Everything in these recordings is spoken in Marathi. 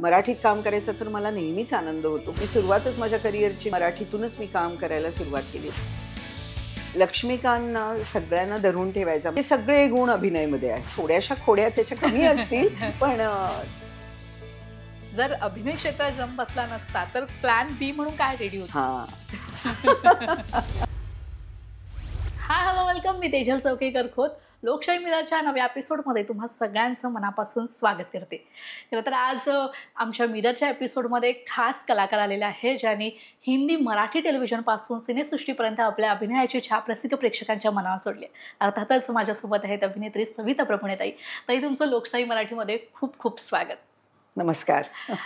मराठीत काम करायचा तर मला नेहमीच आनंद होतो. मी सुरुवातच माझ्या करिअरची मराठीतूनच मी काम करायला सुरुवात केली. लक्ष्मीकांतना सगळ्यांना धरून ठेवायचा. हे सगळे गुण अभिनयमध्ये आहेत. थोड्याशा खोड्या त्याच्या कमी असतील पण जर अभिनय क्षेत्रात जम बसला नसता तर प्लॅन बी म्हणून काय रेडी होता? Hi hello welcome. मी तेजल चौकेकर खोत लोकशाही मिररच्या नव्या एपिसोडमध्ये तुम्हा सगळ्यांचं मनापासून स्वागत करते. खरं तर आज आमच्या मिररच्या एपिसोडमध्ये एक खास कलाकार आलेले आहे ज्यांनी हिंदी मराठी टेलिव्हिजनपासून सिनेसृष्टीपर्यंत आपल्या अभिनयाची छाप रसिक प्रेक्षकांच्या मनावर सोडली. अर्थातच माझ्यासोबत आहेत अभिनेत्री सविता प्रभुणेताई. ताई, तुमचं लोकशाही मराठीमध्ये खूप खूप स्वागत. नमस्कार.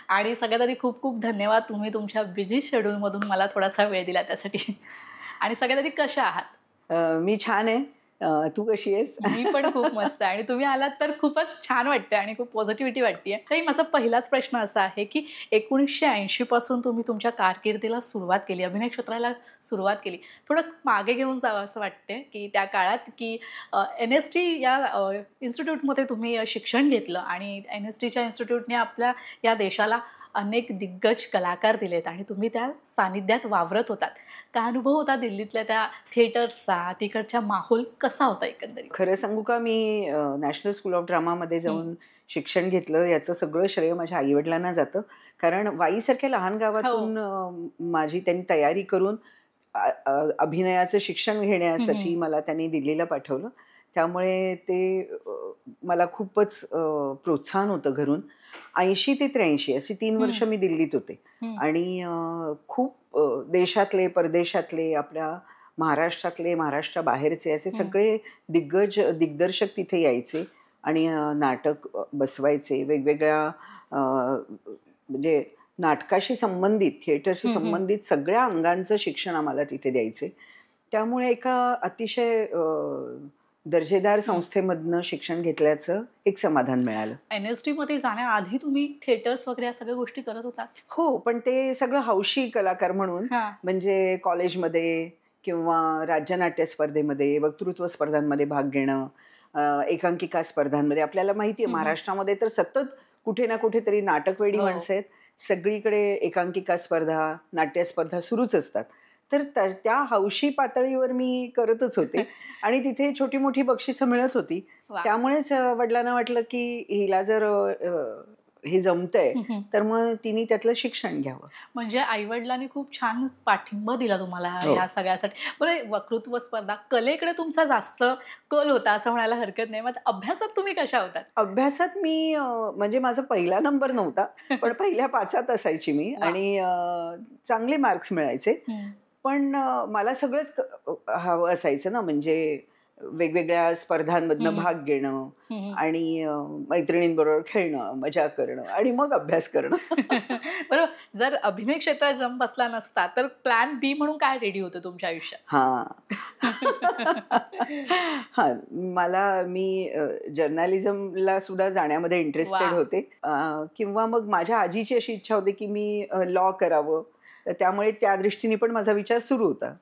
आणि सगळ्यात आधी खूप खूप धन्यवाद, तुम्ही तुमच्या बिझी शेड्यूलमधून मला थोडासा वेळ दिला त्यासाठी. आणि सगळ्यात आधी कशा आहात? मी छान आहे. तू कशी आहेस? मी पण खूप मस्त आहे आणि तुम्ही आलात तर खूपच छान वाटतं आणि खूप पॉझिटिव्हिटी वाटते. तरी माझा पहिलाच प्रश्न असा आहे की 1980 पासून तुम्ही तुमच्या कारकिर्दीला सुरुवात केली, अभिनय क्षेत्राला सुरुवात केली. थोडं मागे घेऊन जावं असं वाटते की त्या काळात की NST या इन्स्टिट्यूटमध्ये तुम्ही शिक्षण घेतलं आणि NSTच्या इन्स्टिट्यूटने आपल्या या देशाला अनेक दिग्गज कलाकार दिलेत आणि तुम्ही त्या सानिध्यात वावरत होतात. काय अनुभव होता दिल्लीतल्या त्या थिएटर्सचा, तिकडच्या माहोल कसा होता एकंदरीत? खरं सांगू का, मी नॅशनल स्कूल ऑफ ड्रामामध्ये जाऊन शिक्षण घेतलं. याचं सगळं श्रेय माझ्या आईवडिलांना जातं. कारण वाईसारख्या लहान गावातून माझी त्यांनी तयारी करून अभिनयाचं शिक्षण घेण्यासाठी मला त्यांनी दिल्लीला पाठवलं. त्यामुळे ते मला खूपच प्रोत्साहन होतं घरून. 80 ते 83 अशी 3 वर्ष मी दिल्लीत होते आणि खूप देशातले, परदेशातले, आपल्या महाराष्ट्रातले, महाराष्ट्राबाहेरचे असे सगळे दिग्दर्शक तिथे यायचे आणि नाटक बसवायचे. वेगवेगळ्या म्हणजे नाटकाशी संबंधित, थिएटरशी संबंधित सगळ्या अंगांचं शिक्षण आम्हाला तिथे द्यायचे. त्यामुळे एका अतिशय दर्जेदार संस्थेमधनं शिक्षण घेतल्याचं एक समाधान मिळालं. NST मध्ये जाण्याआधी तुम्ही थिएटर्स वगैरे या सगळ्या गोष्टी करत होता? हो, पण ते सगळं हौशी कलाकार म्हणून, म्हणजे कॉलेजमध्ये किंवा राज्यनाट्य स्पर्धेमध्ये, वक्तृत्व स्पर्धांमध्ये भाग घेणं, एकांकिका स्पर्धांमध्ये. आपल्याला माहिती आहे महाराष्ट्रामध्ये तर सतत कुठे ना कुठेतरी नाटकवेडी माणसं आहेत. सगळीकडे एकांकिका स्पर्धा, नाट्य स्पर्धा सुरूच असतात. तर त्या हौशी पातळीवर मी करतच होते आणि तिथे छोटी मोठी बक्षिसं मिळत होती. त्यामुळेच वडिलांना वाटलं की हिला जर हे जमतंय तर मग तिने त्यातलं शिक्षण घ्यावं. म्हणजे आईवडिलांनी खूप छान पाठिंबा दिला तुम्हाला या सगळ्यासाठी. बरं, वक्तृत्व स्पर्धा, कलेकडे तुमचा जास्त कल होता असं म्हणायला हरकत नाही. मग अभ्यासात तुम्ही कशा होतात? अभ्यासात मी म्हणजे माझा पहिला नंबर नव्हता, पण पहिल्या 5त असायची मी आणि चांगले मार्क्स मिळायचे. पण मला सगळंच हवं असायचं ना, म्हणजे वेगवेगळ्या स्पर्धांमधनं भाग घेणं आणि मैत्रिणींबरोबर खेळणं, मजा करणं आणि मग अभ्यास करणं. बरोबर. जर अभिनय क्षेत्रात जम बसला नसता तर प्लॅन बी म्हणून काय रेडी होतं तुमच्या आयुष्यात? मी जर्नलिझमला सुद्धा जाण्यामध्ये इंटरेस्टेड होते किंवा मग माझ्या आजीची अशी इच्छा होती की मी लॉ करावं. तर त्यामुळे त्या दृष्टीने पण माझा विचार सुरू होता.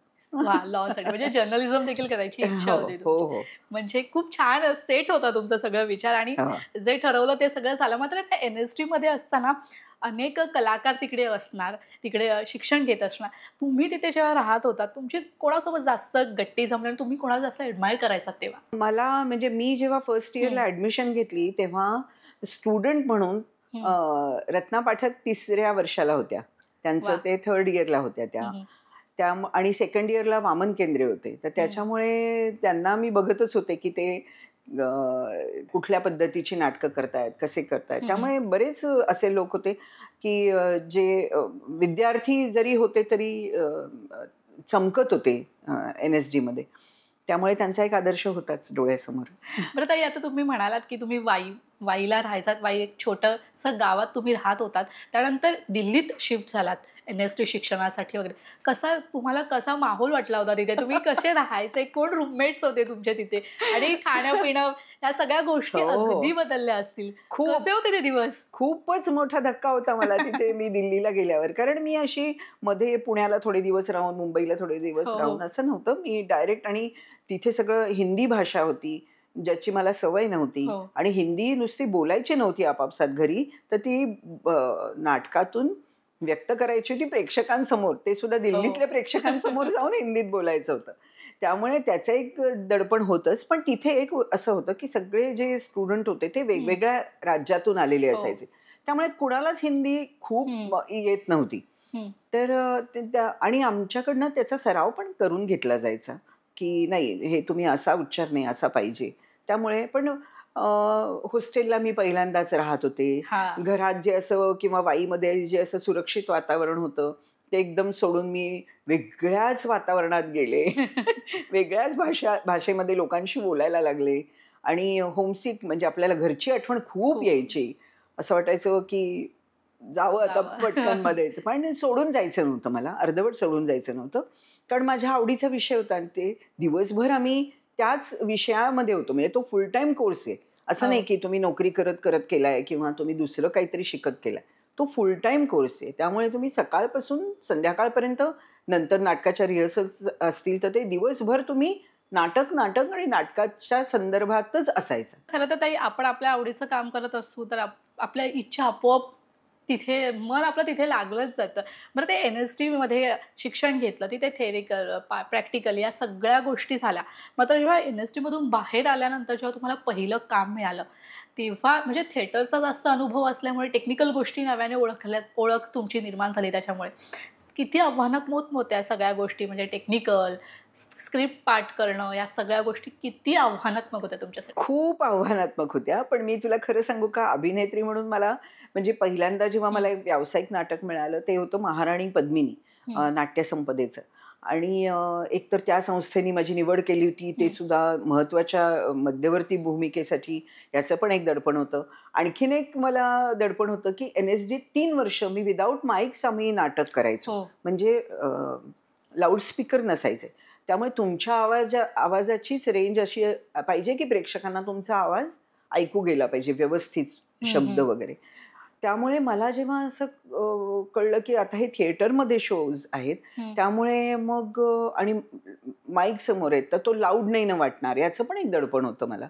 लॉ साठी म्हणजे जर्नलिझम देखील करायची इच्छा होती. हो. म्हणजे खूप छान सेट होता तुमचा सगळं विचार आणि जे ठरवलं ते सगळं झालं. मात्र NST मध्ये असताना अनेक कलाकार तिकडे असणार, तिकडे शिक्षण घेत असणार. तुम्ही तिथे जेव्हा राहत होता तुमची कोणासोबत जास्त गट्टी जमली आणि तुम्ही कोणाला जास्त ऍडमायर करायचा तेव्हा? मला म्हणजे मी जेव्हा फर्स्ट इयरला ऍडमिशन घेतली तेव्हा स्टुडंट म्हणून रत्ना पाठक 3ऱ्या वर्षाला होत्या. त्यांचं ते 3rd इयरला होत्या त्या आणि 2nd इयरला वामन केंद्रे होते. तर त्याच्यामुळे त्यांना मी बघतच होते की ते कुठल्या पद्धतीची नाटकं करतायत, कसे करतायत. त्यामुळे बरेच असे लोक होते की जे विद्यार्थी जरी होते तरी चमकत होते NSD मध्ये. त्यामुळे त्यांचा एक आदर्श होताच डोळ्यासमोर. बरं ताई, आता तुम्ही म्हणालात की तुम्ही वाईला राहायचात. वाई एक छोटंसं गावात तुम्ही राहत होतात, त्यानंतर दिल्लीत शिफ्ट झालात NST शिक्षणासाठी वगैरे. तुम्हाला कसा माहोल वाटला होता तिथे? तुम्ही कसे राहायचे? कोण रूममेट्स होते तुमचे तिथे? आणि खाणं पिणं या सगळ्या गोष्टी अगदी बदलल्या असतील. कसे होते ते दिवस? खूपच मोठा धक्का होता मला तिथे मी दिल्लीला गेल्यावर. कारण मी अशी मध्ये पुण्याला थोडे दिवस राहून, मुंबईला थोडे दिवस राहून असं नव्हतं. मी डायरेक्ट, आणि तिथे सगळं हिंदी भाषा होती. ज्याची मला सवय नव्हती हो. आणि हिंदी नुसती बोलायची नव्हती आपापसात घरी, तर ती नाटकातून व्यक्त करायची होती प्रेक्षकांसमोर. ते सुद्धा दिल्लीतल्या प्रेक्षकांसमोर जाऊन हिंदीत बोलायचं होतं. त्यामुळे त्याचं एक दडपण होतंच. पण तिथे एक असं होतं, की सगळे जे स्टुडंट होते ते वेगवेगळ्या राज्यातून आलेले असायचे. त्यामुळे कुणालाच हिंदी खूप येत नव्हती. तर आणि आमच्याकडनं त्याचा सराव पण करून घेतला जायचा, की नाही हे तुम्ही असा उच्चार नाही असा पाहिजे. त्यामुळे पण हॉस्टेलला मी पहिल्यांदाच राहत होते. घरात जे असं किंवा वाईमध्ये जे असं सुरक्षित वातावरण होतं ते एकदम सोडून मी वेगळ्याच वातावरणात गेले. वेगळ्याच भाषेमध्ये लोकांशी बोलायला लागले आणि होमसिक म्हणजे आपल्याला घरची आठवण खूप यायची. असं वाटायचं की जावं आता पटकन मध्येच. पण सोडून जायचं नव्हतं मला. अर्धवट सोडून जायचं नव्हतं. कारण माझ्या आवडीचा विषय होता आणि ते दिवसभर आम्ही त्याच विषयामध्ये होतो. म्हणजे तो फुल टाईम कोर्स आहे. असं नाही की तुम्ही नोकरी करत करत केलाय किंवा तुम्ही दुसरं काहीतरी शिकत केलाय. तो फुल टाईम कोर्स आहे. त्यामुळे तुम्ही सकाळपासून संध्याकाळपर्यंत नंतर नाटकाच्या रिहर्सल्स असतील तर ते दिवसभर तुम्ही नाटक आणि नाटकाच्या संदर्भातच असायचं. खरं तर ताई आपण आपल्या आवडीचं काम करत असू तर आपल्या इच्छा आपोआप तिथे मन आपलं तिथे लागलंच जातं. बरं ते NSD मध्ये शिक्षण घेतलं, तिथे थेरिकल प्रॅक्टिकल या सगळ्या गोष्टी झाल्या. मात्र जेव्हा NSD मधून बाहेर आल्यानंतर जेव्हा तुम्हाला पहिलं काम मिळालं तेव्हा म्हणजे थिएटरचा जास्त अनुभव असल्यामुळे टेक्निकल गोष्टी नव्याने ओळख तुमची निर्माण झाली त्याच्यामुळे. किती आव्हानात्मक होत्या सगळ्या गोष्टी म्हणजे टेक्निकल, स्क्रिप्ट पाठ करणं या सगळ्या गोष्टी किती आव्हानात्मक होत्या तुमच्यासाठी? खूप आव्हानात्मक होत्या. पण मी तुला खरं सांगू का अभिनेत्री म्हणून मला म्हणजे पहिल्यांदा जेव्हा मला एक व्यावसायिक नाटक मिळालं ते होतं महाराणी पद्मिनी नाट्यसंपदेचं. आणि एकतर त्या संस्थेने माझी निवड केली होती ते सुद्धा महत्त्वाच्या मध्यवर्ती भूमिकेसाठी. याचं पण एक दडपण होतं. आणखीन एक मला दडपण होतं की NSD 3 वर्ष मी विदाऊट माईक्स आम्ही नाटक करायचो. म्हणजे लाऊडस्पीकर नसायचे. त्यामुळे तुमच्या आवाजाचीच रेंज अशी पाहिजे की प्रेक्षकांना तुमचा आवाज ऐकू गेला पाहिजे व्यवस्थित शब्द वगैरे. त्यामुळे मला जेव्हा असं कळलं की आता हे थिएटरमध्ये शोज आहेत त्यामुळे मग आणि माईक समोर आहेत तर तो लाऊड नाही ना वाटणार याचं पण एक दडपण होतं मला.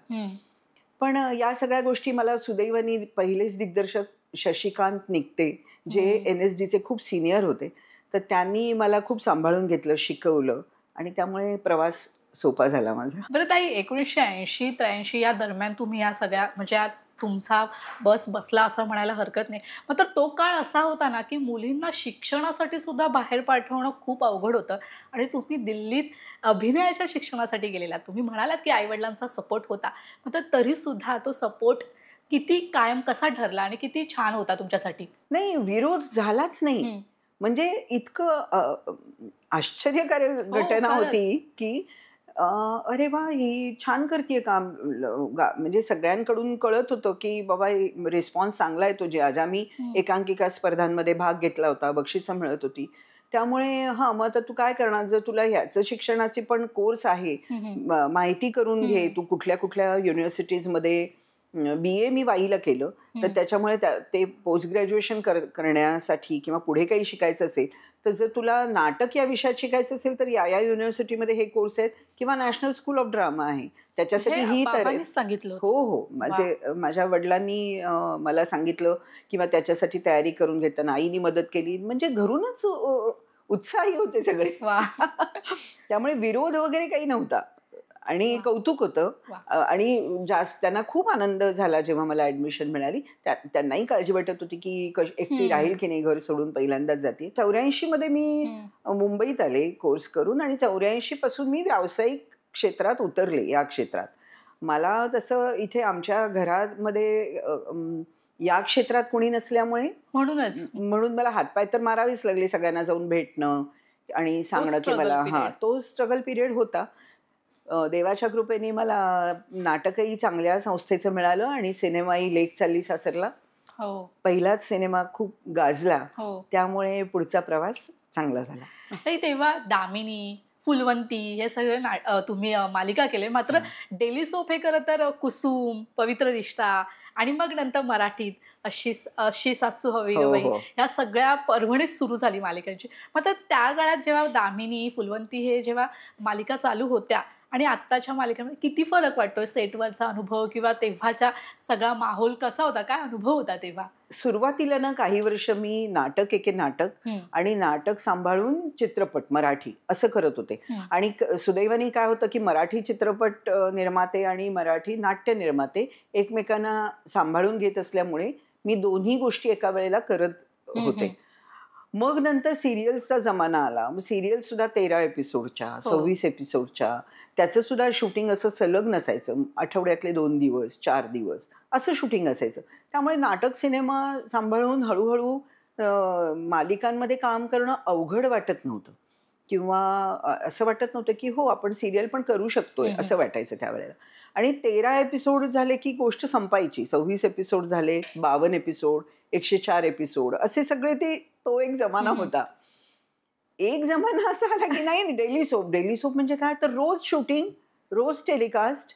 पण या सगळ्या गोष्टी मला सुदैवाने पहिलेच दिग्दर्शक शशिकांत निकटे जे NSDचे खूप सिनियर होते तर त्यांनी मला खूप सांभाळून घेतलं, शिकवलं आणि त्यामुळे प्रवास सोपा झाला माझा. बरं ताई 1980-83 या दरम्यान तुम्ही या सगळ्या म्हणजे तुमचा बसला असं म्हणायला हरकत नाही. मात्र तो काळ असा होता ना की मुलींना शिक्षणासाठी सुद्धा बाहेर पाठवणं खूप अवघड होतं आणि तुम्ही दिल्लीत अभिनयाच्या शिक्षणासाठी गेलेलात. तुम्ही म्हणालात की आईवडिलांचा सपोर्ट होता, मात्र तरी सुद्धा तो सपोर्ट किती कायम कसा ठरला आणि किती छान होता तुमच्यासाठी? नाही, विरोध झालाच नाही. म्हणजे इतकं आश्चर्यकारक घटना होती की अरे वा ही छान करते काम. म्हणजे सगळ्यांकडून कळत होतं की बाबा रिस्पॉन्स चांगला येतो. ज्या मी एकांकिका स्पर्धांमध्ये भाग घेतला होता, बक्षिसं मिळत होती. त्यामुळे मग आता तू काय करणार, जर तुला ह्याचं शिक्षणाचे पण कोर्स आहे माहिती करून घे. तू कुठल्या कुठल्या युनिव्हर्सिटीजमध्ये BA मी वाईला केलं तर त्याच्यामुळे ते पोस्ट ग्रॅज्युएशन करण्यासाठी किंवा पुढे काही शिकायचं असेल तर जर तुला नाटक या विषयात शिकायचं असेल तर या युनिव्हर्सिटीमध्ये हे कोर्स आहेत किंवा नॅशनल स्कूल ऑफ ड्रामा आहे त्याच्यासाठी ही तर सांगितलं. हो माझ्या वडिलांनी मला सांगितलं किंवा त्याच्यासाठी तयारी करून घेताना आईनी मदत केली. म्हणजे घरूनच उत्साही होते सगळे. त्यामुळे विरोध वगैरे काही नव्हता आणि कौतुक होतं आणि जास्त त्यांना खूप आनंद झाला जेव्हा मला ऍडमिशन मिळाली. त्यांनाही काळजी वाटत होती की एकटी राहील की नाही, घर सोडून पहिल्यांदाच जाते. 84 मध्ये मी मुंबईत आले कोर्स करून आणि 84 पासून मी व्यावसायिक क्षेत्रात उतरले. या क्षेत्रात मला तसं इथे आमच्या घरामध्ये या क्षेत्रात कोणी नसल्यामुळे म्हणून मला हातपाय तर मारावेच लागले. सगळ्यांना जाऊन भेटणं आणि सांगणं की मला तो स्ट्रगल पिरियड होता. देवाच्या कृपेने मला नाटकही चांगल्या संस्थेचं मिळालं आणि सिनेमाही लेक चालली सासरला. पहिलाच सिनेमा खूप गाजला. त्यामुळे पुढचा प्रवास चांगला झाला. तेव्हा दामिनी, फुलवंती हे सगळे तुम्ही मालिका केले. मात्र डेली सोप हे खरं तर कुसुम, पवित्र रिश्ता आणि मग नंतर मराठीत अशी सासू हवी गं बाई ह्या सगळ्या परभणीत सुरू झाली मालिकांची. मात्र त्या काळात जेव्हा दामिनी, फुलवंती हे जेव्हा मालिका चालू होत्या आणि आत्ताच्या मालिकेमध्ये किती फरक वाटतोय? सेटवरचा अनुभव किंवा तेव्हाचा सगळा माहोल कसा होता? काय अनुभव होता तेव्हा? सुरुवातीला ना काही वर्ष मी नाटक एके नाटक आणि नाटक सांभाळून चित्रपट मराठी असं करत होते. आणि सुदैवाने काय होतं की मराठी चित्रपट निर्माते आणि मराठी नाट्य निर्माते एकमेकांना सांभाळून घेत असल्यामुळे मी दोन्ही गोष्टी एका वेळेला करत होते. मग नंतर सिरियल्सचा जमाना आला. मग सिरियल सुद्धा 13 एपिसोडच्या 26 एपिसोडच्या, त्याचं सुद्धा शूटिंग असं सलग नसायचं. आठवड्यातले 2 दिवस 4 दिवस असं शूटिंग असायचं. त्यामुळे नाटक सिनेमा सांभाळून हळूहळू मालिकांमध्ये काम करणं अवघड वाटत नव्हतं किंवा असं वाटत नव्हतं की हो आपण सिरियल पण करू शकतोय असं वाटायचं त्यावेळेला. आणि 13 एपिसोड झाले की गोष्ट संपायची. 26 एपिसोड झाले, 52 एपिसोड, 104 एपिसोड असे सगळे तो एक जमाना होता. एक जमाना असा आला की नाही डेली सोप म्हणजे काय तर रोज शूटिंग, रोज टेलिकास्ट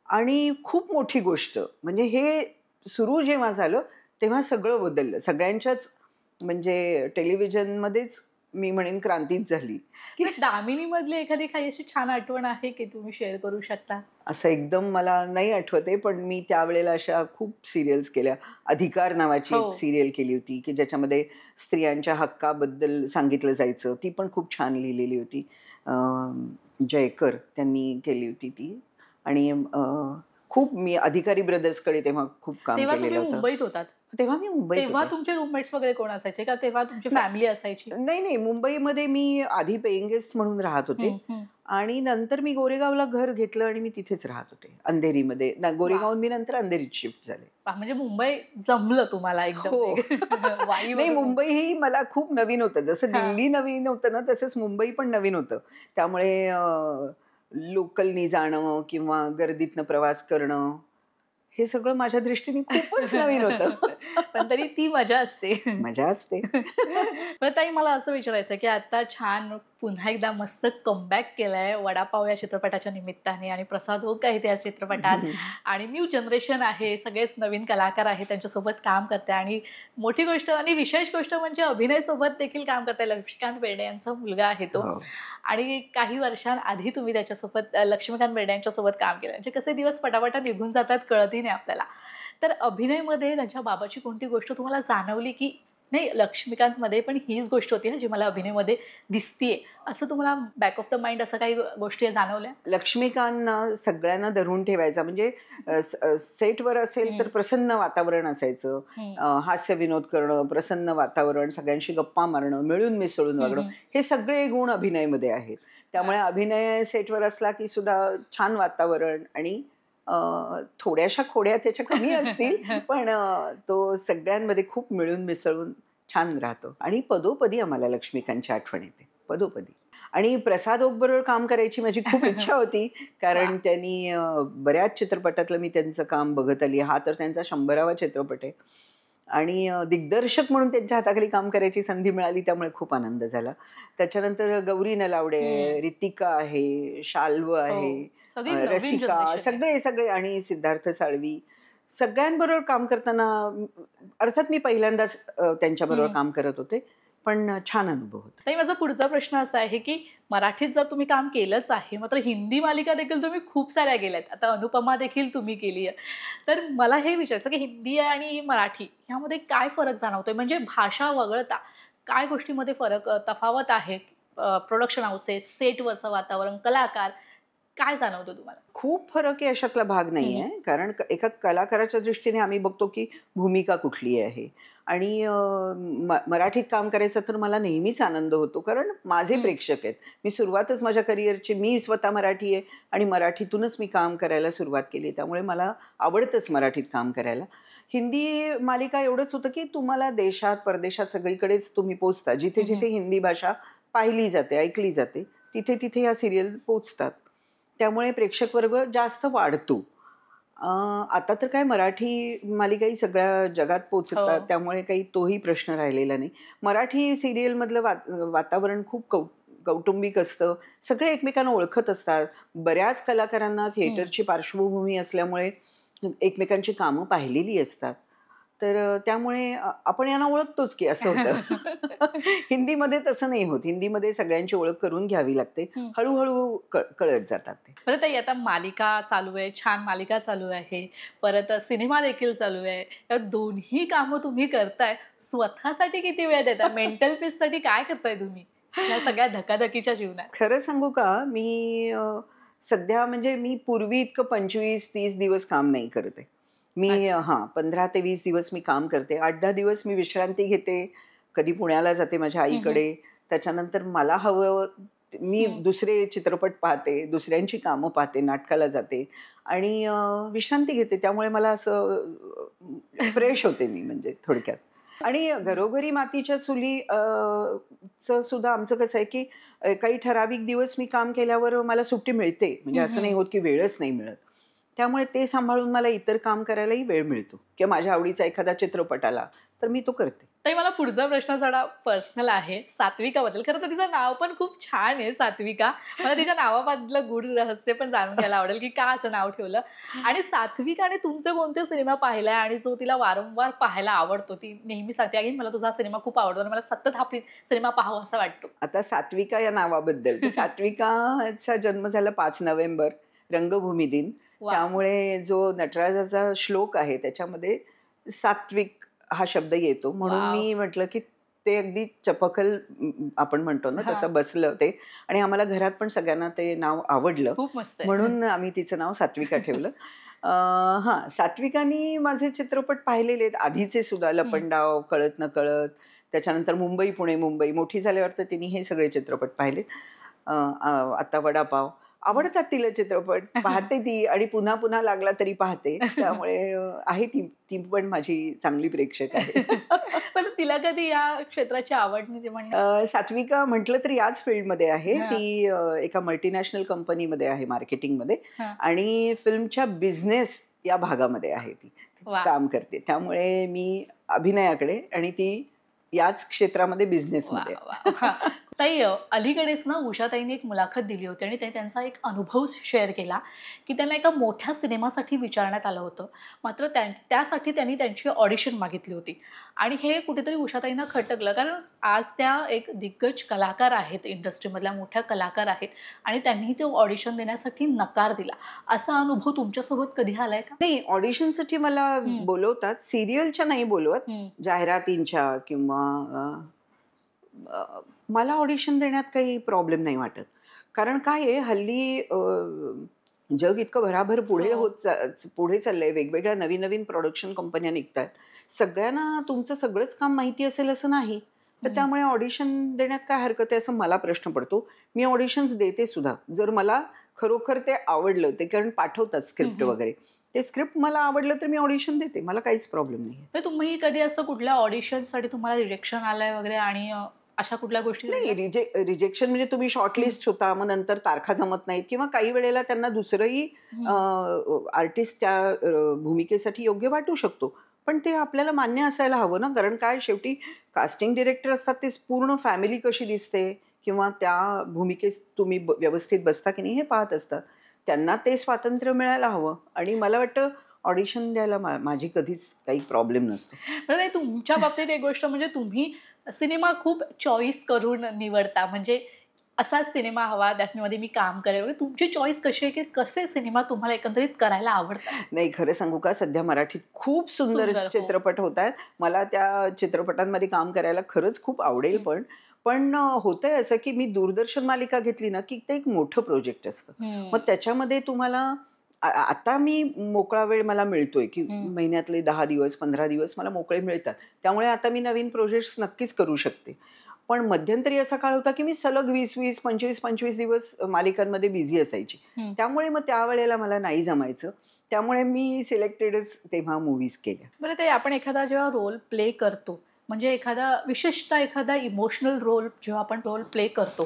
आणि खूप मोठी गोष्ट. म्हणजे हे सुरू जेव्हा झालं तेव्हा सगळं बदललं. सगळ्यांच्याच म्हणजे टेलिव्हिजनमध्येच मी म्हणेन क्रांतीच झाली. दामिनी मधली एखादी काही अशी छान आठवण आहे की तुम्ही शेअर करू शकता? असं एकदम मला नाही आठवते, पण मी त्यावेळेला अशा खूप सिरियल्स केल्या. अधिकार नावाची एक सिरियल केली होती की ज्याच्यामध्ये स्त्रियांच्या हक्काबद्दल सांगितलं जायचं. ती पण खूप छान लिहिलेली होती. जयकर त्यांनी केली होती ती. आणि खूप मी अधिकारी ब्रदर्सकडे तेव्हा खूप काम केलेलं होतं. मुंबईत होतात तेव्हा मी मुंबईत तेव्हा तुमचे रूममेट्स वगैरे कोण असायचे का? तेव्हा तुमची फॅमिली असायची? नाही, मुंबईमध्ये मी आधी पेइंग गेस्ट म्हणून राहत होते आणि नंतर मी गोरेगावला घर घेतलं आणि मी तिथेच राहत होते अंधेरीमध्ये. गोरेगावून मी नंतर अंधेरीत शिफ्ट झाले. म्हणजे मुंबई जमलं तुम्हाला एकदम? नाही, मुंबई ही मला खूप नवीन होतं. जसं दिल्ली नवीन होतं ना तसंच मुंबई पण नवीन होतं. त्यामुळे लोकलनी जाणं किंवा गर्दीतनं प्रवास करणं हे सगळं माझ्या दृष्टीने खूपच नवीन होतं. पण तरी ती मजा असते. मजा असते. पण ताई मला असं विचारायचं की आता छान पुन्हा एकदा मस्त कमबॅक केलाय वडापाव या चित्रपटाच्या निमित्ताने आणि प्रसाद ओक आहे त्या चित्रपटात आणि न्यू जनरेशन आहे, सगळेच नवीन कलाकार आहेत, त्यांच्यासोबत काम करते आणि मोठी गोष्ट आणि विशेष गोष्ट म्हणजे अभिनय सोबत देखील काम करताय. लक्ष्मीकांत बेर्डे यांचा मुलगा आहे तो आणि काही वर्षांआधी तुम्ही त्याच्यासोबत लक्ष्मीकांत बेर्डे यांच्यासोबत काम केलं. म्हणजे कसे दिवस पटापटा निघून जातात कळतही नाही आपल्याला. तर अभिनयमध्ये त्यांच्या बाबाची कोणती गोष्ट तुम्हाला जाणवली की नाही लक्ष्मीकांतमध्ये पण हीच गोष्ट होती ना जी मला अभिनयमध्ये दिसतीये, असं तुम्हाला बॅक ऑफ द माइंड असं काही गोष्टी जाणवल्या? लक्ष्मीकांत सगळ्यांना धरून ठेवायचा. म्हणजे सेटवर असेल तर प्रसन्न वातावरण असायचं. हास्य विनोद करणं, प्रसन्न वातावरण, सगळ्यांशी गप्पा मारणं, मिळून मिसळून वागणं, हे सगळे गुण अभिनयमध्ये आहेत. त्यामुळे अभिनय सेटवर असला की सुद्धा छान वातावरण आणि थोड्याशा खोड्या त्याच्या कमी असतील पण तो सगळ्यांमध्ये खूप मिळून मिसळून छान राहतो. आणि पदोपदी आम्हाला लक्ष्मीकांतची आठवण येते, पदोपदी. आणि प्रसाद ओक बरोबर काम करायची माझी खूप इच्छा होती, कारण त्यांनी बऱ्याच चित्रपटातलं मी त्यांचं काम बघत आली. हा तर त्यांचा 100वा चित्रपट आहे आणि दिग्दर्शक म्हणून त्यांच्या हाताखाली काम करायची संधी मिळाली, त्यामुळे खूप आनंद झाला. त्याच्यानंतर गौरी नलावडे, रितिका आहे, शाल्व आहे, रसिका, सगळे आणि सिद्धार्थ साळवी, सगळ्यांबरोबर काम करताना अर्थात मी पहिल्यांदाच त्यांच्याबरोबर काम करत होते, पण छान अनुभव होता. माझा पुढचा प्रश्न असा आहे की मराठीत जर तुम्ही काम केलंच आहे, मात्र हिंदी मालिका देखील तुम्ही खूप साऱ्या गेल्यात, आता अनुपमा देखील तुम्ही केली आहे, तर मला हे विचारायचं की हिंदी आणि मराठी ह्यामध्ये काय फरक जाणवतोय? म्हणजे भाषा वगळता काय गोष्टीमध्ये फरक तफावत आहे? प्रोडक्शन हाऊसेस, सेटवरचं वातावरण, कलाकार, काय जाणवतं तुम्हाला? खूप फरक आहे अशातला भाग नाही आहे. कारण एका कलाकाराच्या दृष्टीने आम्ही बघतो की भूमिका कुठली आहे. आणि मराठीत काम करायचं तर मला नेहमीच आनंद होतो, कारण माझे प्रेक्षक आहेत. मी सुरुवातच माझ्या करिअरची, मी स्वतः मराठी आहे आणि मराठीतूनच मी काम करायला सुरुवात केली, त्यामुळे मला आवडतंच मराठीत काम करायला. हिंदी मालिका एवढंच होतं की तुम्हाला देशात परदेशात सगळीकडेच तुम्ही पोचता. जिथे जिथे हिंदी भाषा पाहिली जाते, ऐकली जाते, तिथे तिथे ह्या सिरियल पोचतात. त्यामुळे प्रेक्षक वर्ग जास्त वाढतो. आता तर काय मराठी मालिकाही सगळ्या जगात पोचतात, त्यामुळे काही तोही प्रश्न राहिलेला नाही. मराठी सिरियलमधलं वातावरण खूप कौटुंबिक असतं. सगळे एकमेकांना ओळखत असतात. बऱ्याच कलाकारांना थिएटरची पार्श्वभूमी असल्यामुळे एकमेकांची कामं पाहिलेली असतात. तर त्यामुळे आपण यांना ओळखतोच की असं होतं. हिंदीमध्ये तसं नाही होत. हिंदीमध्ये सगळ्यांची ओळख करून घ्यावी लागते. हळूहळू कळत जातात ते. बरं ताई, आता मालिका चालू आहे, छान मालिका चालू आहे, परत सिनेमा देखील चालू आहे. या दोन्ही कामं तुम्ही करताय. स्वतःसाठी किती वेळ देताय? मेंटल पीससाठी काय करताय तुम्ही या सगळ्या धकाधकीच्या जीवनात? खरं सांगू का, मी सध्या म्हणजे मी पूर्वी इतकं 25-30 दिवस काम नाही करत आहे. मी अच्छा. 15 ते 20 दिवस मी काम करते. 8-10 दिवस मी विश्रांती घेते. कधी पुण्याला जाते माझ्या हं, हं. आईकडे. त्याच्यानंतर मला हवं मी हं. दुसरे चित्रपट पाहते, दुसऱ्यांची कामं पाहते, नाटकाला जाते आणि विश्रांती घेते. त्यामुळे मला असं फ्रेश होते मी म्हणजे थोडक्यात. आणि घरोघरी मातीच्या चुली चं सुद्धा आमचं कसं आहे, की काही ठराविक दिवस मी काम केल्यावर मला सुट्टी मिळते. म्हणजे हं, असं नाही हं. होत, की वेळच नाही मिळत. त्यामुळे ते सांभाळून मला इतर काम करायलाही वेळ मिळतो किंवा माझ्या आवडीचा एखादा चित्रपट आला, तर मी तो करते. ताई, मला पुढचा प्रश्न थोडा पर्सनल आहे सात्विकाबद्दल. खरं तर तिचं नाव पण खूप छान आहे सात्विका. मला तिच्या नावामधलं गूढ रहस्य पण जाणून घ्यायला आवडेल, की का असं नाव ठेवलं? आणि सात्विकाने तुमचे कोणते सिनेमा पाहिलाय आणि जो तिला वारंवार पाहायला आवडतो? ती नेहमी सांगते, "अगं मला तुझा सिनेमा खूप आवडतो आणि मला सतत हा सिनेमा पाहावा असा वाटतो." आता सात्विका या नावाबद्दल, तर सात्विकाचा जन्म झाला 5 नोव्हेंबर, रंगभूमी दिन. वॉव! त्यामुळे जो नटराजाचा श्लोक आहे त्याच्यामध्ये सात्विक हा शब्द येतो. म्हणून वॉव! मी म्हटलं, की ते अगदी चपखल आपण म्हणतो ना हां. तसं बसलं ते आणि आम्हाला घरात पण सगळ्यांना ते नाव आवडलं. खूप मस्त आहे. म्हणून आम्ही तिचं नाव सात्विका ठेवलं. सात्विकानी माझे चित्रपट पाहिलेले आहेत आधीचे सुद्धा, हं. लपंडाव, कळत नकळत, त्याच्यानंतर मुंबई, पुणे, मुंबई. मोठी झाल्यावर तर तिने हे सगळे चित्रपट पाहिले. अ, अ, आता वडापाव. आवडतात तिला चित्रपट. पाहते ती आणि पुन्हा-पुन्हा लागला तरी पाहते. त्यामुळे आहे ती ती पण माझी चांगली प्रेक्षक आहे. पण तिला कधी या क्षेत्राची आवड निर्माण सात्विका म्हटलं तर याच फील्डमध्ये आहे. हां, ती एका मल्टीनॅशनल कंपनीमध्ये आहे मार्केटिंगमध्ये हां. आणि फिल्मच्या बिझनेस या भागामध्ये आहे ती. वाह! काम करते. त्यामुळे मी अभिनयाकडे आणि ती याच क्षेत्रामध्ये वाह! बिझनेसमध्ये आहे. वाह! हां. ताई, अलीकडेच ना उषाताईंनी एक मुलाखत दिली होती आणि ते त्यांचा एक अनुभव शेअर केला, की त्यांना एका मोठ्या सिनेमासाठी विचारण्यात आलं होतं. मात्र त्यासाठी त्यांनी त्यांची ऑडिशन मागितली होती आणि हे कुठेतरी उषाताईंना खटकलं. कारण आज त्या एक दिग्गज कलाकार आहेत, इंडस्ट्रीमधल्या मोठ्या कलाकार आहेत आणि त्यांनी ते ऑडिशन देण्यासाठी नकार दिला. असा अनुभव तुमच्यासोबत कधी आलाय का? नाही, ऑडिशनसाठी मला हं, बोलवतात. सीरियलच्या नाही बोलवत. हं, जाहिरातींच्या किंवा अ, मला ऑडिशन देण्यात काही प्रॉब्लेम नाही वाटत. कारण काय आहे हल्ली जग इतकं भराभर पुढे हो. पुढे चाललंय. वेगवेगळ्या नवीन-नवीन प्रोडक्शन कंपन्या निघतायत. सगळ्यांना तुमचं सगळंच काम माहिती असेल असं नाही. तर हं, त्यामुळे ऑडिशन देण्यात काय हरकत आहे असं मला प्रश्न पडतो. मी ऑडिशन्स देते सुद्धा. जर मला खरोखर ते आवडलं, ते कारण पाठवतात हं, स्क्रिप्ट हं. वगैरे. ते स्क्रिप्ट मला आवडलं तर मी ऑडिशन देते. मला काहीच प्रॉब्लेम नाहीये. तर तुम्ही कधी असं कुठल्या ऑडिशनसाठी तुम्हाला रिजेक्शन आलंय वगैरे आणि अशा कुठल्या गोष्टी नाही, घडल्या? रिजेक्शन म्हणजे तुम्ही हं, शॉर्टलिस्ट होता, मग नंतर तारखा जमत नाहीत किंवा काही वेळेला त्यांना दुसरंही हं. आर्टिस्ट त्या भूमिकेसाठी योग्य वाटू शकतो. पण ते आपल्याला मान्य असायला हवं ना, कारण काय शेवटी कास्टिंग डायरेक्टर असतात ते पूर्ण फॅमिली कशी दिसते किंवा त्या भूमिकेत तुम्ही व्यवस्थित बसता की नाही हे पाहत असतात. त्यांना ते स्वातंत्र्य मिळायला हवं आणि मला वाटतं ऑडिशन द्यायला माझी कधीच काही प्रॉब्लेम नसतो. बरं ताई, तुमच्या बाबतीत एक गोष्ट म्हणजे तुम्ही सिनेमा खूप चॉईस करून निवडता. म्हणजे असाच सिनेमा हवा, त्यामध्ये मी काम करेल वगैरे. तुमची चॉईस कशी आहे, की कसे सिनेमा तुम्हाला एकंदरीत करायला आवडतात? नाही, खरं सांगू का, सध्या मराठीत खूप सुंदर सुंदर. हो. चित्रपट होतायत. मला त्या चित्रपटांमध्ये काम करायला खरंच खूप आवडेल हं, पण. पण होतंय असं, की मी दूरदर्शन मालिका घेतली ना, की ते एक मोठं प्रोजेक्ट असतं. मग हं, त्याच्यामध्ये तुम्हाला आता मी मोकळा वेळ मला मिळतोय, की हं. महिन्यातले 10 दिवस, 15 दिवस मला मोकळे मिळतात. त्यामुळे आता मी नवीन प्रोजेक्ट्स नक्कीच करू शकते. पण मध्यंतरी असा काळ होता, की मी सलग 20-20, 25-25 दिवस मालिकांमध्ये बिझी असायची. हं. त्यामुळे मग त्यावेळेला मला नाही जमायचं. त्यामुळे मी सिलेक्टेडच तेव्हा मूव्हीज केल्या. बरं ताई, आपण एखादा जेव्हा रोल प्ले करतो, म्हणजे विशेषतः एखादा इमोशनल रोल जेव्हा आपण रोल प्ले करतो,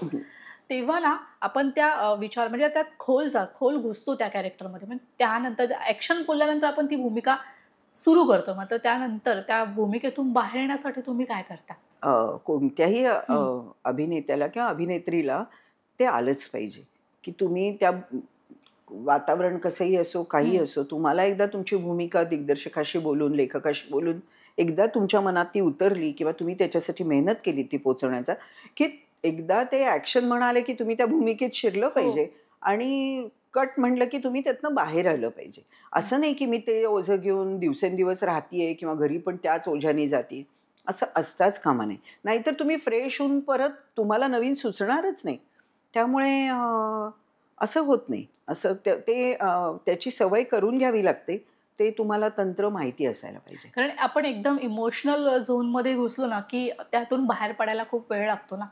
तेव्हा ना आपण त्या विचार म्हणजे त्यात खोल घुसतो त्या कॅरेक्टरमध्ये. पण त्यानंतर ॲक्शन बोलल्यानंतर आपण ती भूमिका सुरू करतो. मात्र त्यानंतर त्या भूमिकेतून बाहेर येण्यासाठी तुम्ही काय करता? कोणत्याही हं, अभिनेत्याला किंवा अभिनेत्रीला ते आलंच पाहिजे, की तुम्ही त्या वातावरण कसंही असो, काहीही हं, असो, तुम्हाला एकदा तुमची भूमिका दिग्दर्शकाशी बोलून, लेखकाशी बोलून एकदा तुमच्या मनात ती उतरली किंवा तुम्ही त्याच्यासाठी मेहनत केली ती पोचवण्याचा, की एकदा ते ॲक्शन म्हणाले की तुम्ही त्या भूमिकेत शिरलं पाहिजे आणि कट म्हटलं की तुम्ही त्यातनं बाहेर आलं पाहिजे. असं नाही की मी ते ओझं घेऊन दिवसेंदिवस राहतीये किंवा घरी पण त्याच ओझ्याने जाते, असं असताच कामा नये. नाहीतर तुम्ही फ्रेश होऊन परत तुम्हाला नवीन सुचणारच नाही. त्यामुळे असं होत नाही. असं त्याची सवय करून घ्यावी लागते. ते तुम्हाला तंत्र माहिती असायला पाहिजे. कारण आपण एकदम इमोशनल झोनमध्ये घुसलो ना, की त्यातून बाहेर पडायला खूप वेळ लागतो ना.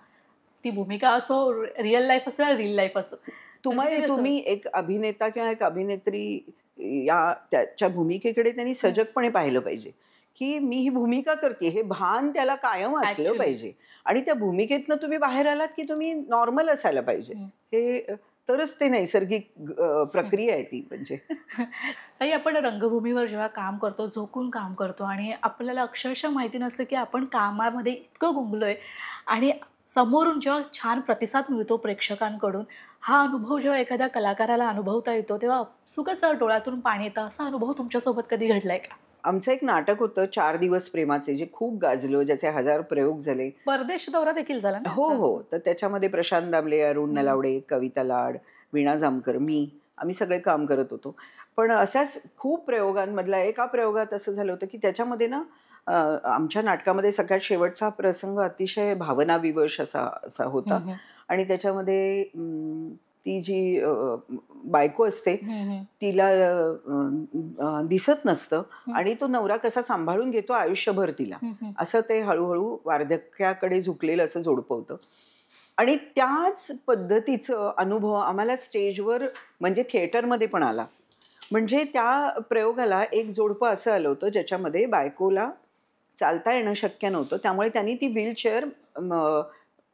ती भूमिका असो, रिअल लाईफ असो, रिअल लाईफ असो. कधी-कधी असं तुम्ही एक अभिनेता किंवा एक अभिनेत्री त्याच्या भूमिकेकडे त्यांनी सजगपणे पाहिलं पाहिजे, की मी ही भूमिका करते हे भान त्याला कायम असलं Actually. पाहिजे. आणि त्या भूमिकेतनं तुम्ही बाहेर आलात, की तुम्ही नॉर्मल असायला पाहिजे. हे तरच ते नैसर्गिक प्रक्रिया आहे ती म्हणजे. ताई आपण रंगभूमीवर जेव्हा काम करतो, झोकून काम करतो आणि आपल्याला अक्षरशः माहिती नसतं, की आपण कामामध्ये इतकं गुंगलोय आणि समोरून जेव्हा छान प्रतिसाद मिळतो प्रेक्षकांकडून, हा अनुभव जेव्हा एखाद्या कलाकाराला अनुभवता येतो, तेव्हा आपसुकच डोळ्यातून पाणी येतं. असा अनुभव तुमच्यासोबत कधी घडलाय का? आमचं एक नाटक होतं 4 दिवस प्रेमाचे, जे खूप गाजलं, ज्याचे 1000 प्रयोग झाले. परदेश दौरा देखील झाला ना हो, याचा? हो. तर त्याच्यामध्ये प्रशांत दामले, अरुण हं. नलावडे, कविता लाड, वीणा जामकर, आम्ही सगळे काम करत होतो. पण अशाच खूप प्रयोगांमधला एका प्रयोगात असं झालं होतं, की त्याच्यामध्ये ना आमच्या नाटकामध्ये सगळ्यात शेवटचा प्रसंग अतिशय भावनाविवश असा असा होता. हं, हं. आणि त्याच्यामध्ये ती जी बायको असते, हं, हं. तिला दिसत नसतं हं. आणि तो नवरा कसा सांभाळून घेतो आयुष्यभर तिला. हं, हं. असं ते हळूहळू वार्धक्याकडे झुकलेलं असं जोडपं होतं. आणि त्याच पद्धतीचं अनुभव आम्हाला स्टेजवर म्हणजे थिएटरमध्ये पण आला. म्हणजे त्या प्रयोगाला एक जोडपं असं आलं होतं, ज्याच्यामध्ये बायकोला चालता येणं शक्य नव्हतं. त्यामुळे त्यांनी ती व्हीलचेअर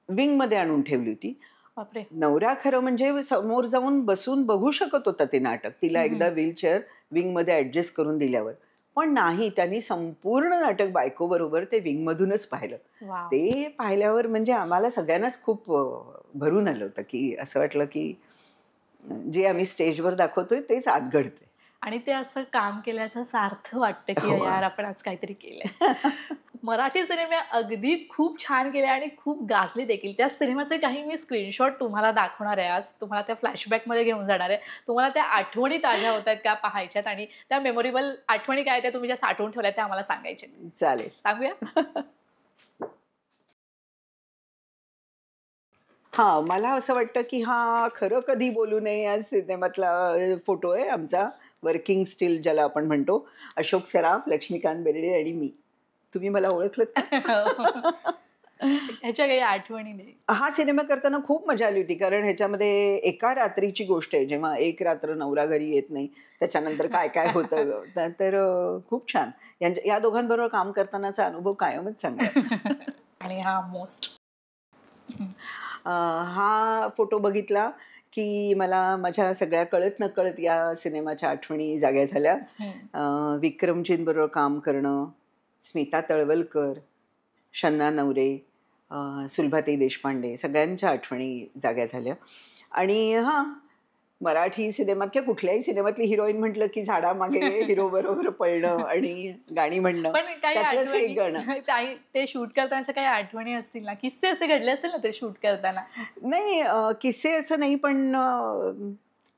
विंगमध्ये आणून ठेवली होती. बापरे! नवरा खरं म्हणजे समोर जाऊन बसून बघू शकत होता ते नाटक, तिला हं, एकदा हं. व्हीलचेअर विंगमध्ये ॲडजस्ट करून दिल्यावर. पण नाही, त्यांनी संपूर्ण नाटक बायकोबरोबर ते विंगमधूनच पाहिलं. वॉव! ते पाहिल्यावर म्हणजे आम्हाला सगळ्यांनाच खूप भरून आलं होतं, की असं वाटलं, की जे आम्ही स्टेजवर दाखवतोय तेच आत घडतंय. आणि ते असं काम केल्याचं सार्थ वाटतं, की हो. यार आपण आज काहीतरी केलंय. मराठी सिनेमे अगदी खूप छान केले आणि खूप गाजले देखील. त्या सिनेमाचे काही मी स्क्रीनशॉट तुम्हाला दाखवणार आहे आज. तुम्हाला त्या फ्लॅशबॅकमध्ये घेऊन जाणार आहे. तुम्हाला त्या आठवणी ताज्या होतायत का पाहायच्यात आणि त्या मेमोरेबल आठवणी काय त्या तुम्ही ज्या साठवून ठेवल्यात त्या आम्हाला सांगायच्या आहेत. चालेल. सांगूया? हां, मला असं वाटतं, की हा खरं कधी बोलू नये या सिनेमातला फोटो आहे आमचा. वर्किंग स्टिल ज्याला आपण म्हणतो. अशोक सराफ, लक्ष्मीकांत बेर्डे आणि मी. तुम्ही मला ओळखलत का? ह्याच्या काही आठवणी नाही. हा सिनेमा करताना खूप मजा आली होती. कारण ह्याच्यामध्ये एका रात्रीची गोष्ट आहे. जेव्हा एक रात्र नवरा घरी येत नाही, त्याच्यानंतर काय-काय होतं. तर खूप छान. या दोघांबरोबर काम करतानाचा अनुभव कायमच चांगला आहे. आणि हा मोस्ट. हा फोटो बघितला, की मला माझ्या सगळ्या कळत-नकळत या सिनेमाच्या आठवणी जाग्या झाल्या. विक्रमजींबरोबर काम करणं, स्मिता तळवलकर, शन्ना नवरे, सुलभाताई देशपांडे सगळ्यांच्या आठवणी जाग्या झाल्या. आणि हां, मराठी सिनेमात किंवा कुठल्याही सिनेमातली हिरोईन म्हटलं, की झाडामागे हिरो बरोबर पळणं आणि गाणी म्हणणं. पण काही त्यातलंच हे आठवणी गाणं. ते शूट करतानाच्या काही आठवणी असतील ना, किस्से असे घडले असेल ना ते शूट करताना? नाही किस्से असं नाही, पण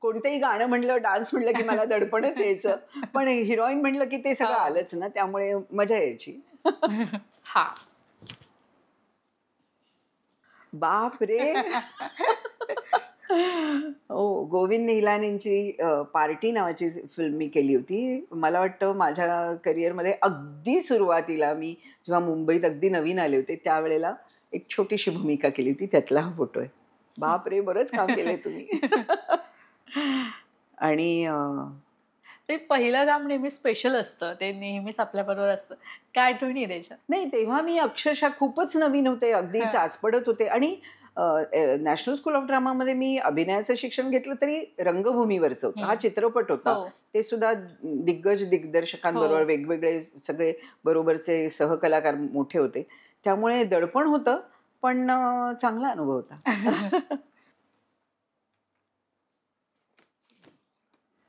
कोणतंही गाणं म्हणलं, डान्स म्हणलं, की मला दडपणच यायचं. पण हिरोईन म्हणलं, की ते सगळं हां. आलंच ना, त्यामुळे मजा यायची. हां. बापरे! हो, गोविंद निहलानींची पार्टी नावाची फिल्म मी केली होती. मला वाटतं माझ्या करिअरमध्ये अगदी सुरुवातीला मी जेव्हा मुंबईत अगदी नवीन आले होते, त्यावेळेला एक छोटीशी भूमिका केली होती. त्यातला हा फोटो आहे. बापरे! बरंच काम केलंय तुम्ही. आणि ते पहिलं काम नेहमी स्पेशल असतं. ते नेहमीच आपल्याबरोबर असतं. काय आठवणी आहे त्याच्या? नाही, तेव्हा मी अक्षरशः खूपच नवीन होते, अगदी हां. चाचपडत होते. आणि नॅशनल स्कूल ऑफ ड्रामामध्ये मी अभिनयाचं शिक्षण घेतलं तरी रंगभूमीवरचं होतं. हा हं. चित्रपट होता. हो. ते सुद्धा दिग्गज दिग्दर्शकांबरोबर हो. वेगवेगळे सगळे बरोबरचे सहकलाकार मोठे होते. त्यामुळे दडपण होतं, पण चांगला अनुभव होता.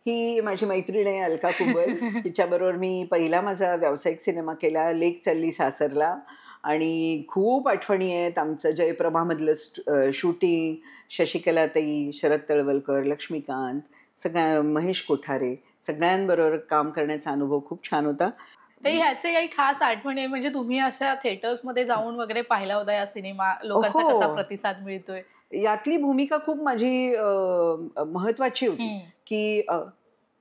ही माझी मैत्रीण आहे अलका कुबल. तिच्याबरोबर मी पहिला माझा व्यावसायिक सिनेमा केला, लेक चालली सासरला. आणि खूप आठवणी आहेत. आमचं जयप्रभामधलं शूटिंग, शशिकलाताई, शरद तळवलकर, लक्ष्मीकांत, सगळ्या महेश कोठारे सगळ्यांबरोबर काम करण्याचा अनुभव खूप छान होता. तर ह्याचे काही खास आठवणी आहे म्हणजे तुम्ही अशा थिएटर्समध्ये जाऊन वगैरे पाहिला होता या सिनेमा, लोकांचा कसा प्रतिसाद मिळतोय? यातली भूमिका खूप माझी महत्वाची होती, की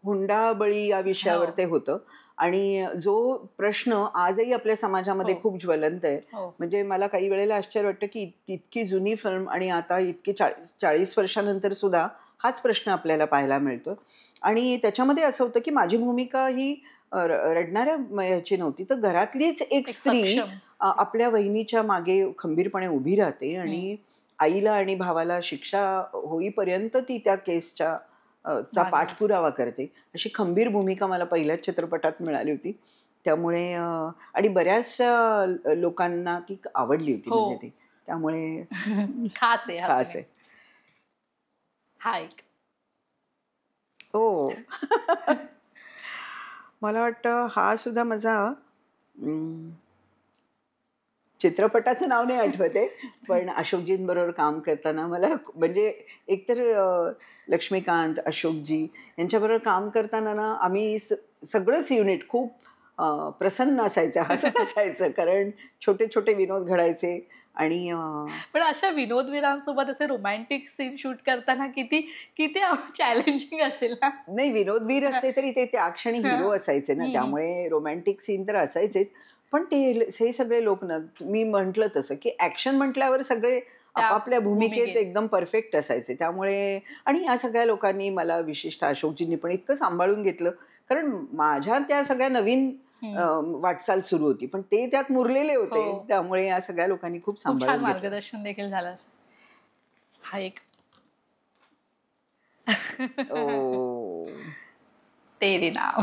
हुंडाबळी या विषयावर ते होतं. आणि जो प्रश्न आजही आपल्या समाजामध्ये खूप ज्वलंत आहे. म्हणजे मला काही वेळेला आश्चर्य वाटतं की इतकी जुनी फिल्म आणि आता इतकी 40 वर्षानंतर सुद्धा हाच प्रश्न आपल्याला पाहायला मिळतो. आणि त्याच्यामध्ये असं होतं की माझी भूमिका ही रडणाऱ्या याची नव्हती, तर घरातलीच एक स्त्री आपल्या वहिनीच्या मागे खंबीरपणे उभी राहते आणि आईला आणि भावाला शिक्षा होईपर्यंत ती त्या केसच्या चा पाठपुरावा करते. अशी खंबीर भूमिका मला पहिल्याच चित्रपटात मिळाली होती. त्यामुळे आणि बऱ्याचशा लोकांना ती आवडली होती म्हणजे ती. त्यामुळे खास आहे. हा एक हो. मला वाटतं हा सुद्धा माझा चित्रपटाचं नाव नाही आठवते, पण अशोकजींबरोबर काम करताना मला म्हणजे एकतर लक्ष्मीकांत, अशोकजी यांच्याबरोबर काम करताना ना आम्ही सगळंच युनिट खूप प्रसन्न असायचं, हसत असायचं, कारण छोटे छोटे विनोद घडायचे. आणि पण अशा विनोदवीरांसोबत असे रोमॅन्टिक सीन शूट करताना किती किती चॅलेंजिंग असेल ना? नाही, विनोदवीर असते तरी ते त्या क्षणी हिरो असायचे ना, त्यामुळे रोमॅन्टिक सीन तर असायचेच. पण ते हे सगळे लोक ना, मी म्हटलं तसं की ऍक्शन म्हटल्यावर सगळे आपापल्या भूमिकेत एकदम परफेक्ट असायचे. त्यामुळे आणि या सगळ्या लोकांनी मला, विशिष्ट अशोकजींनी पण इतकं सांभाळून घेतलं, कारण माझ्या त्या सगळ्या नवीन वाटचाल सुरू होती, पण ते त्यात मुरलेले होते. त्यामुळे या सगळ्या लोकांनी खूप सांभाळून मार्गदर्शन देखील झालं. हा एक तेरे नाम.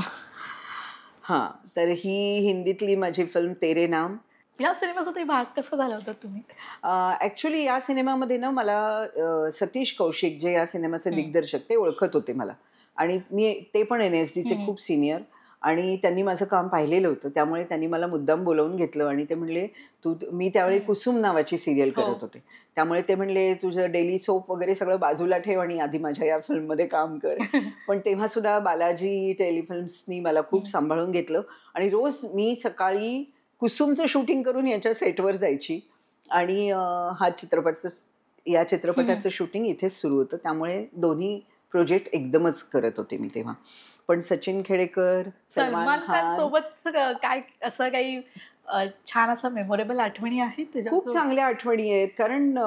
हा, तर ही हिंदीतली माझी फिल्म तेरे नाम. या सिनेमाचा ते भाग कसा झाला होता तुम्ही? ऍक्च्युली या सिनेमामध्ये ना मला सतीश कौशिक, जे या सिनेमाचे दिग्दर्शक, ते ओळखत होते मला. आणि ते पण NSDचे खूप सिनियर, आणि त्यांनी माझं काम पाहिलेलं होतं. त्यामुळे त्यांनी मला मुद्दाम बोलावून घेतलं आणि ते म्हणले, मी त्यावेळी कुसुम नावाची सिरियल करत होते. त्यामुळे ते म्हणले, तुझं डेली सोप वगैरे सगळं बाजूला ठेव आणि आधी माझ्या या फिल्ममध्ये काम कर. पण तेव्हा सुद्धा बालाजी टेलिफिल्म्सनी मला खूप सांभाळून घेतलं. आणि रोज मी सकाळी कुसुमचं शूटिंग करून याच्या सेटवर जायची आणि या चित्रपटाचं शूटिंग इथेच सुरू होतं. त्यामुळे दोन्ही प्रोजेक्ट एकदमच करत होते मी तेव्हा. पण सचिन खेडेकर, सलमान खान सोबत काय असं काही छान असं मेमोरेबल आठवणी आहेत? खूप चांगल्या आठवणी आहेत, कारण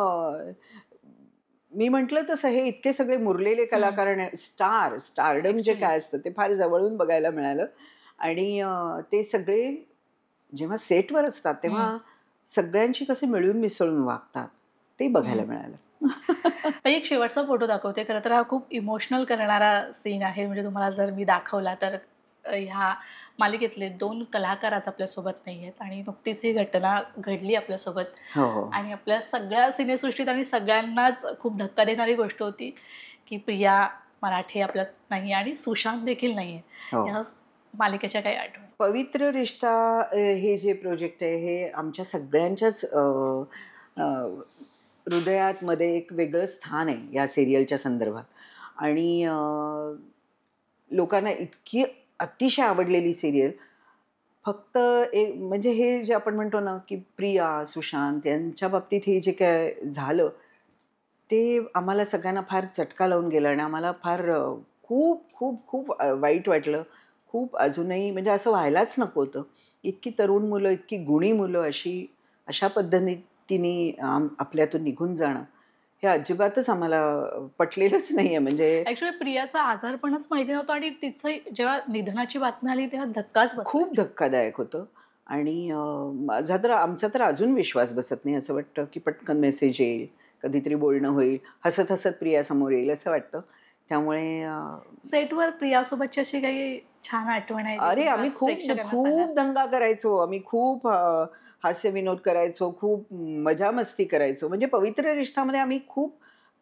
मी म्हटलं तसं हे इतके सगळे मुरलेले कलाकार, स्टारडम जे काय असतं ते फार जवळून बघायला मिळालं. आणि ते सगळे जेव्हा सेटवर असतात तेव्हा सगळ्यांशी कसे मिळून मिसळून वागतात ते बघायला मिळालं. एक शेवटचा फोटो दाखवते. खरं तर हा खूप इमोशनल करणारा सीन आहे. म्हणजे तुम्हाला जर मी दाखवला तर ह्या मालिकेतले 2 कलाकार आज आपल्यासोबत नाही आहेत आणि नुकतीच ही घटना घडली आपल्यासोबत. आणि आपल्या सगळ्या सिनेसृष्टीत आणि सगळ्यांनाच खूप धक्का देणारी गोष्ट होती की प्रिया मराठे आपल्यात नाही आणि सुशांत देखील नाही आहे. ह्या मालिकेच्या काही आठवणी? पवित्र रिश्ता हे जे प्रोजेक्ट आहे हे आमच्या सगळ्यांच्याच हृदयात मध्ये एक वेगळं स्थान आहे या सिरियलच्या संदर्भात. आणि लोकांना इतकी अतिशय आवडलेली सिरियल. फक्त एक म्हणजे हे जे आपण म्हणतो ना की प्रिया, सुशांत यांच्या बाबतीत हे जे काय झालं ते आम्हाला सगळ्यांना फार चटका लावून गेलं आणि आम्हाला फार खूप खूप खूप वाईट वाटलं. खूप अजूनही म्हणजे असं व्हायलाच नको होतं. इतकी तरुण मुलं, इतकी गुणी मुलं अशा पद्धतीने आपल्यातून निघून जाणं हे अजिबातच आम्हाला पटलेलंच नाहीये. म्हणजे ऍक्च्युली प्रियाचा आजारपणच माहिती नव्हतं आणि तिचं जेव्हा निधनाची बातमी आली तेव्हा धक्काच बसला. खूप धक्कादायक होतं. आणि आमचा तर अजून विश्वास बसत नाही. असं वाटतं की पटकन मेसेज येईल, कधीतरी बोलणं होईल, हसत हसत प्रिया समोर येईल असं वाटतं. त्यामुळे सेटवर प्रियासोबतची अशी काही छान आठवण आहे? अरे आम्ही खूप दंगा करायचो, आम्ही खूप हास्य विनोद करायचो, खूप मजा मस्ती करायचो. म्हणजे पवित्र रिश्तामध्ये आम्ही खूप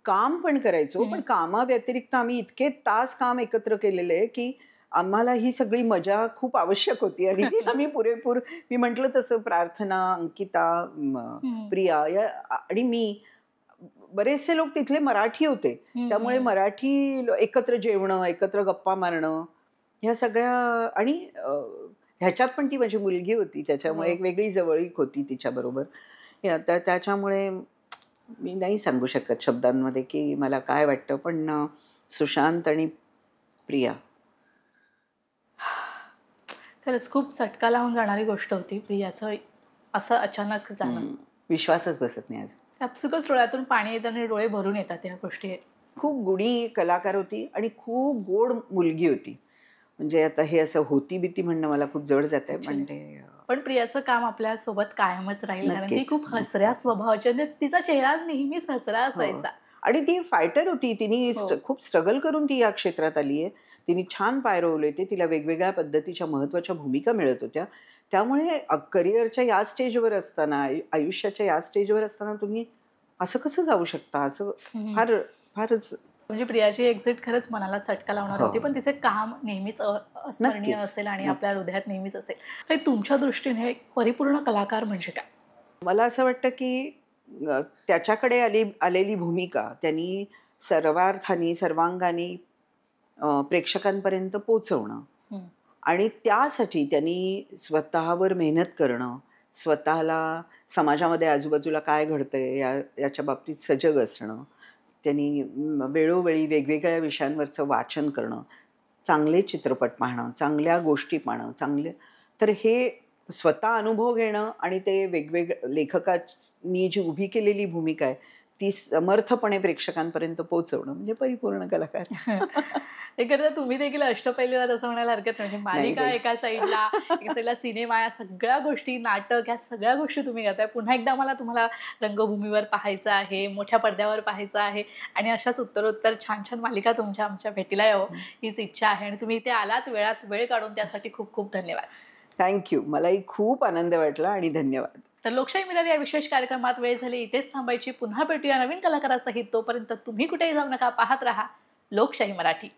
काम पण करायचो, पण कामाव्यतिरिक्त आम्ही इतके तास काम एकत्र केलेले आहे की आम्हाला ही सगळी मजा खूप आवश्यक होती आणि ती आम्ही पुरेपूर, मी म्हटलं तसं प्रार्थना, अंकिता, प्रिया या आणि मी, बरेचसे लोक तिथले मराठी होते, त्यामुळे मराठी एकत्र जेवणं, एकत्र गप्पा मारणं, ह्या सगळ्या, आणि ह्याच्यात पण ती माझी मुलगी होती, त्याच्यामुळे एक वेगळी जवळीक होती तिच्याबरोबर. त्याच्यामुळे मी नाही सांगू शकत शब्दांमध्ये की मला काय वाटतं, पण सुशांत आणि प्रिया खरंच खूप चटका लावून जाणारी गोष्ट होती प्रियाचं असं अचानक जाणं. विश्वासच बसत नाही आज. आपसुकच डोळ्यातून पाणी येतं आणि डोळे भरून येतात या गोष्टी. खूप गुणी कलाकार होती आणि खूप गोड मुलगी होती. म्हणजे आता हे असं होती भीती म्हणणं मला खूप जड जात आहे, म्हणजे पण प्रियाचं काम आपल्या सोबत कायमच राहील, कारण ती खूप हसऱ्या स्वभावाची, म्हणजे तिचा चेहरा नेहमीच हसरा असायचा. आणि ती फायटर होती, तिने खूप स्ट्रगल करून ती या क्षेत्रात आली आहे. तिने छान पाय रोवले ते, तिला वेगवेगळ्या पद्धतीच्या महत्त्वाच्या भूमिका मिळत होत्या. त्यामुळे करिअरच्या या स्टेजवर असताना, आयुष्याच्या या स्टेजवर असताना तुम्ही असं कसं जाऊ शकता, असं फारच. म्हणजे प्रियाची एक्झिट खरंच मनाला चटका लावणार होती, पण तिचे काम नेहमीच अस्मरणीय असेल आणि आपल्या हृदयात नेहमीच असेल. तर तुमच्या दृष्टीने एक परिपूर्ण कलाकार म्हणजे काय? मला असं वाटतं की त्याच्याकडे आलेली भूमिका त्यांनी सर्वार्थाने, सर्वांगाने प्रेक्षकांपर्यंत पोचवणं, आणि त्यासाठी त्यांनी स्वतःवर मेहनत करणं, स्वतःला समाजामध्ये आजूबाजूला काय घडतंय याच्या बाबतीत सजग असणं, त्यांनी वेळोवेळी वेगवेगळ्या विषयांवरचं वाचन करणं, चांगले चित्रपट पाहणं, चांगल्या गोष्टी पाहणं, तर हे स्वतः अनुभव घेणं आणि ते वेगवेगळ्या लेखकांनी जी उभी केलेली भूमिका आहे ती समर्थपणे प्रेक्षकांपर्यंत पोहोचवणं म्हणजे परिपूर्ण कलाकार. ते करता तुम्ही देखील अष्टपैलू आहात असं म्हणायला हरकत नाही. मालिका एका साईडला सिनेमा, या सगळ्या गोष्टी, नाटक, या सगळ्या गोष्टी तुम्ही करताय. पुन्हा एकदा मला तुम्हाला रंगभूमीवर पाहायचं आहे, मोठ्या पडद्यावर पाहायचं आहे आणि अशाच उत्तरोत्तर छान छान मालिका तुमच्या आमच्या भेटीला यावं हीच इच्छा आहे. आणि तुम्ही इथे आलात, वेळ काढून, त्यासाठी खूप खूप धन्यवाद. थँक्यू. मलाही खूप आनंद वाटला आणि धन्यवाद. तर लोकशाही मिरर या विशेष कार्यक्रमात वेळ झाली इथेच थांबायची. पुन्हा भेटूया नवीन कलाकारासहित. तोपर्यंत तुम्ही कुठेही जाऊ नका, पाहत राहा लोकशाही मराठी.